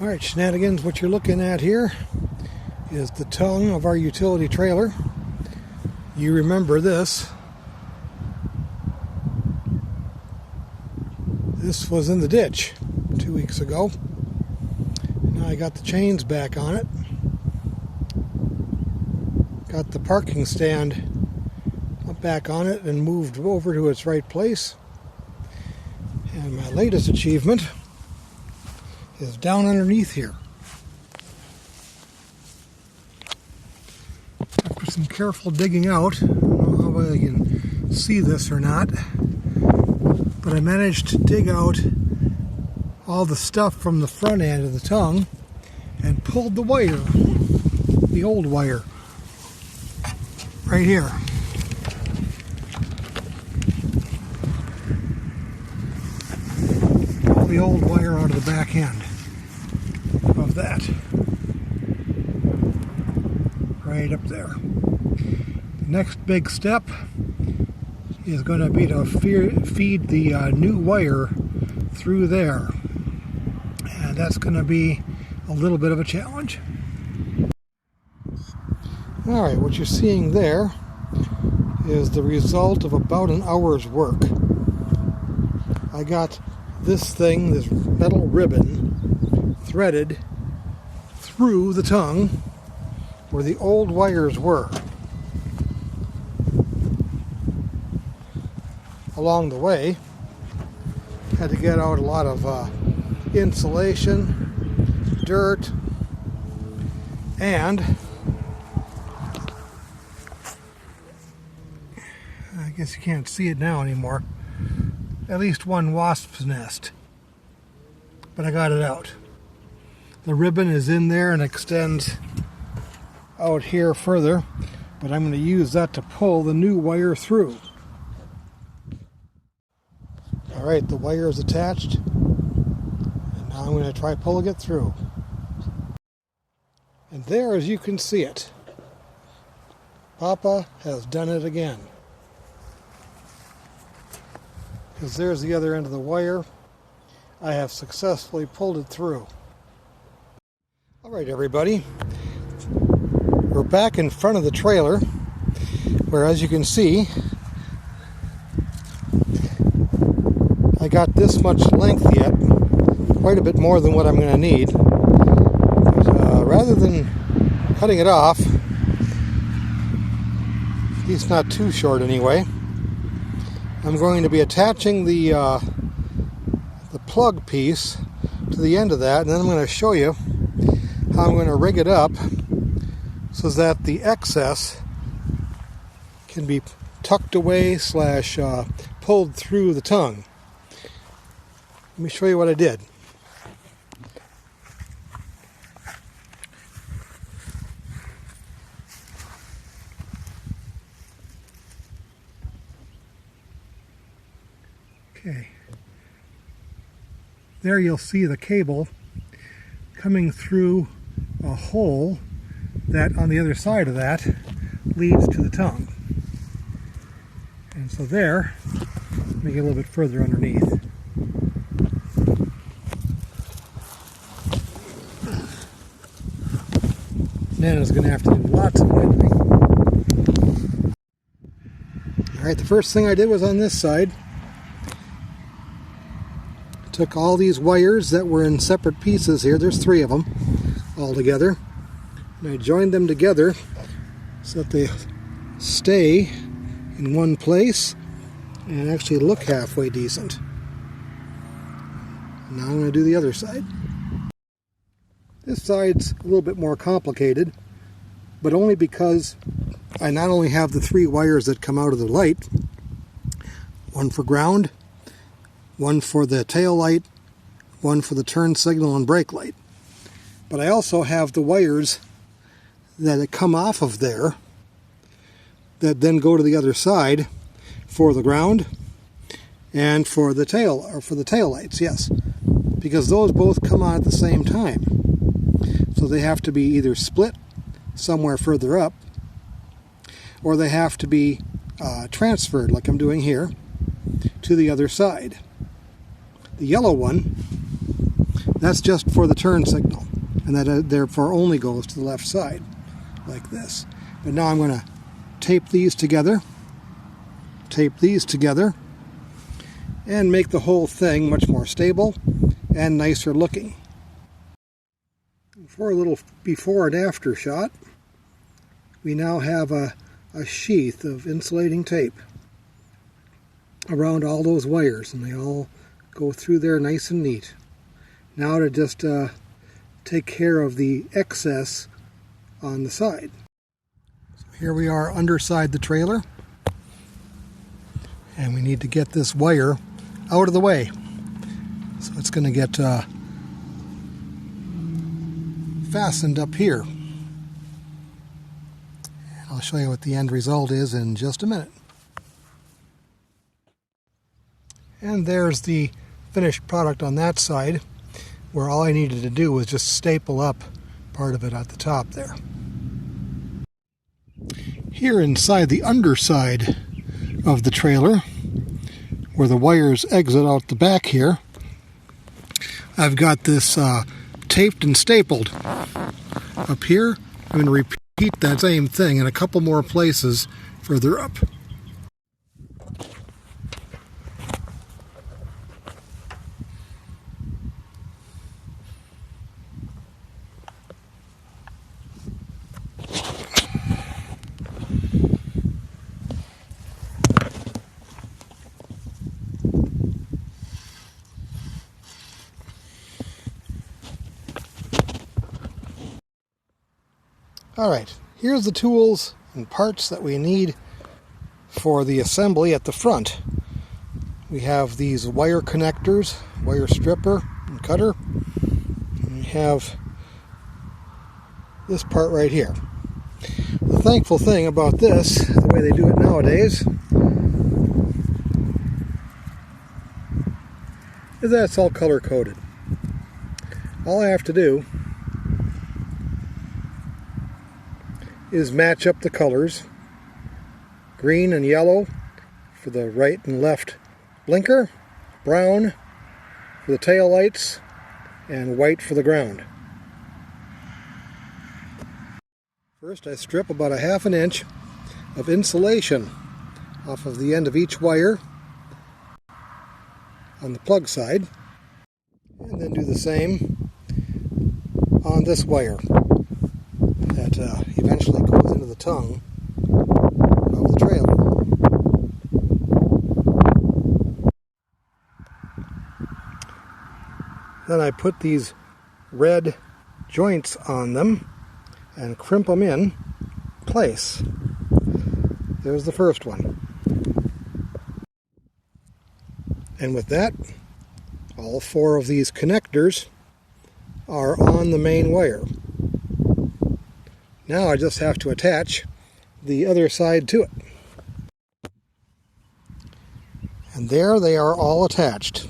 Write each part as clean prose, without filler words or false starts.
Alright, Shenanigans, what you're looking at here is the tongue of our utility trailer. You remember this. This was in the ditch 2 weeks ago. Now I got the chains back on it. Got the parking stand back on it and moved over to its right place. And my latest achievement is down underneath here. After some careful digging out, I don't know how well you can see this or not, but I managed to dig out all the stuff from the front end of the tongue and pulled the wire, the old wire, right here. All the old wire out of the back end of that. Right up there. The next big step is going to be to feed the new wire through there. And that's going to be a little bit of a challenge. Alright, what you're seeing there is the result of about an hour's work. I got this thing, this metal ribbon, threaded through the tongue where the old wires were. Along the way, had to get out a lot of insulation, dirt, and I guess you can't see it now anymore, at least one wasp's nest. But I got it out. The ribbon is in there and extends out here further, but I'm going to use that to pull the new wire through. Alright, the wire is attached, and now I'm going to try pulling it through. And there, as you can see it, Papa has done it again. Because there's the other end of the wire. I have successfully pulled it through. Alright everybody, we're back in front of the trailer, where as you can see, I got this much length yet, quite a bit more than what I'm going to need. But, rather than cutting it off, at least not too short anyway, I'm going to be attaching the plug piece to the end of that, and then I'm going to show you how I'm going to rig it up so that the excess can be tucked away / pulled through the tongue. Let me show you what I did. Okay. There you'll see the cable coming through a hole that on the other side of that leads to the tongue. And so there, let me get a little bit further underneath. Nana's going to have to do lots of wiggling. Alright, the first thing I did was on this side. Took all these wires that were in separate pieces here, there's 3 of them all together, and I joined them together so that they stay in one place and actually look halfway decent. Now I'm going to do the other side. This side's a little bit more complicated, but only because I not only have the 3 wires that come out of the light, one for ground, one for the tail light, one for the turn signal and brake light, but I also have the wires that come off of there that then go to the other side for the ground and for the tail, or for the tail lights, yes, because those both come on at the same time. So they have to be either split somewhere further up, or they have to be transferred, like I'm doing here, to the other side. The yellow one That's just for the turn signal, and that therefore only goes to the left side, like this. But now I'm going to tape these together, and make the whole thing much more stable and nicer looking. For a little before and after shot, we now have a sheath of insulating tape around all those wires, and they all go through there nice and neat. Now to just take care of the excess on the side. So here we are underside the trailer, and we need to get this wire out of the way. So it's going to get fastened up here. And I'll show you what the end result is in just a minute. And there's the finished product on that side, where all I needed to do was just staple up part of it at the top there. Here inside the underside of the trailer, where the wires exit out the back here, I've got this taped and stapled. Up here, I'm going to repeat that same thing in a couple more places further up. Alright, here's the tools and parts that we need for the assembly at the front. We have these wire connectors, wire stripper and cutter. And we have this part right here. The thankful thing about this, the way they do it nowadays, is that it's all color coded. All I have to do is match up the colors, green and yellow for the right and left blinker, brown for the tail lights, and white for the ground. First, I strip about a ½ inch of insulation off of the end of each wire on the plug side, and then do the same on this wire that eventually goes into the tongue of the trailer. Then I put these red joints on them and crimp them in place. There's the first one. And with that, all 4 of these connectors are on the main wire. Now I just have to attach the other side to it. And there they are all attached.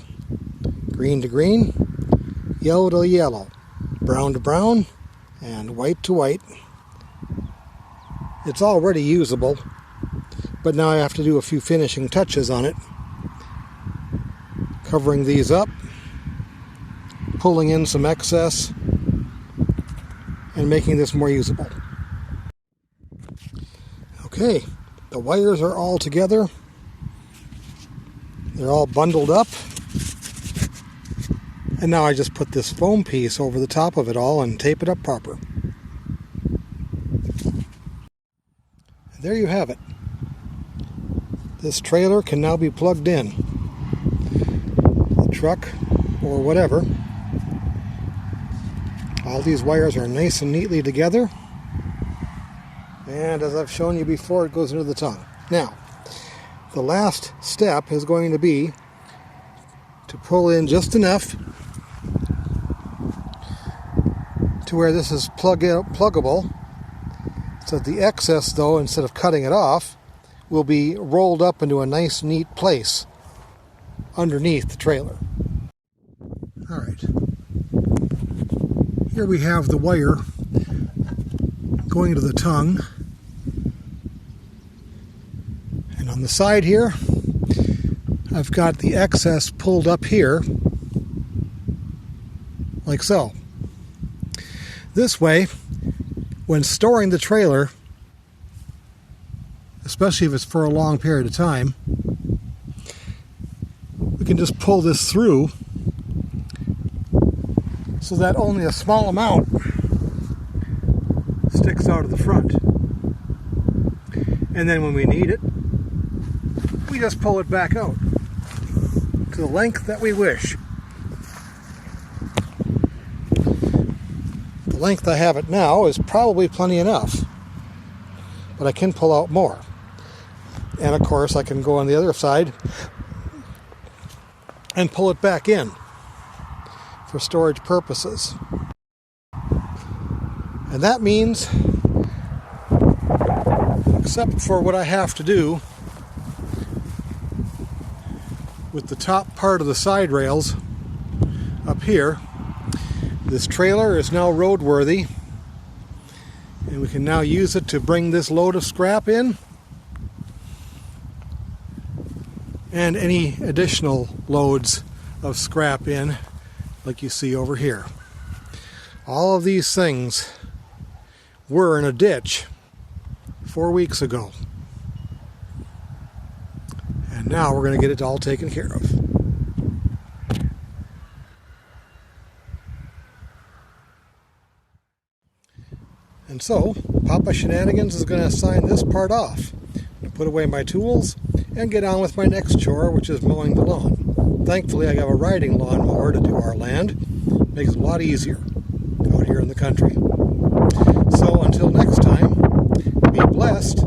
Green to green, yellow to yellow, brown to brown, and white to white. It's already usable, but now I have to do a few finishing touches on it. Covering these up, pulling in some excess, and making this more usable. Okay, the wires are all together. They're all bundled up. And now I just put this foam piece over the top of it all and tape it up proper. And there you have it. This trailer can now be plugged in. The truck or whatever. All these wires are nice and neatly together. And as I've shown you before, it goes into the tongue. Now, the last step is going to be to pull in just enough to where this is pluggable, so that the excess, though, instead of cutting it off, will be rolled up into a nice, neat place underneath the trailer. Alright. Here we have the wire going to the tongue. And on the side here, I've got the excess pulled up here like so. This way, when storing the trailer, especially if it's for a long period of time, we can just pull this through so that only a small amount sticks out of the front. And then when we need it, we just pull it back out to the length that we wish. The length I have it now is probably plenty enough, but I can pull out more. And of course I can go on the other side and pull it back in for storage purposes. And that means, except for what I have to do with the top part of the side rails up here, this trailer is now roadworthy, and we can now use it to bring this load of scrap in and any additional loads of scrap in, like you see over here. All of these things were in a ditch 4 weeks ago, and now we're going to get it all taken care of. And so, Papa Shenanigans is going to sign this part off. I'm going to put away my tools and get on with my next chore, which is mowing the lawn. Thankfully, I have a riding lawnmower to do our land. Makes it a lot easier out here in the country. So until next time, be blessed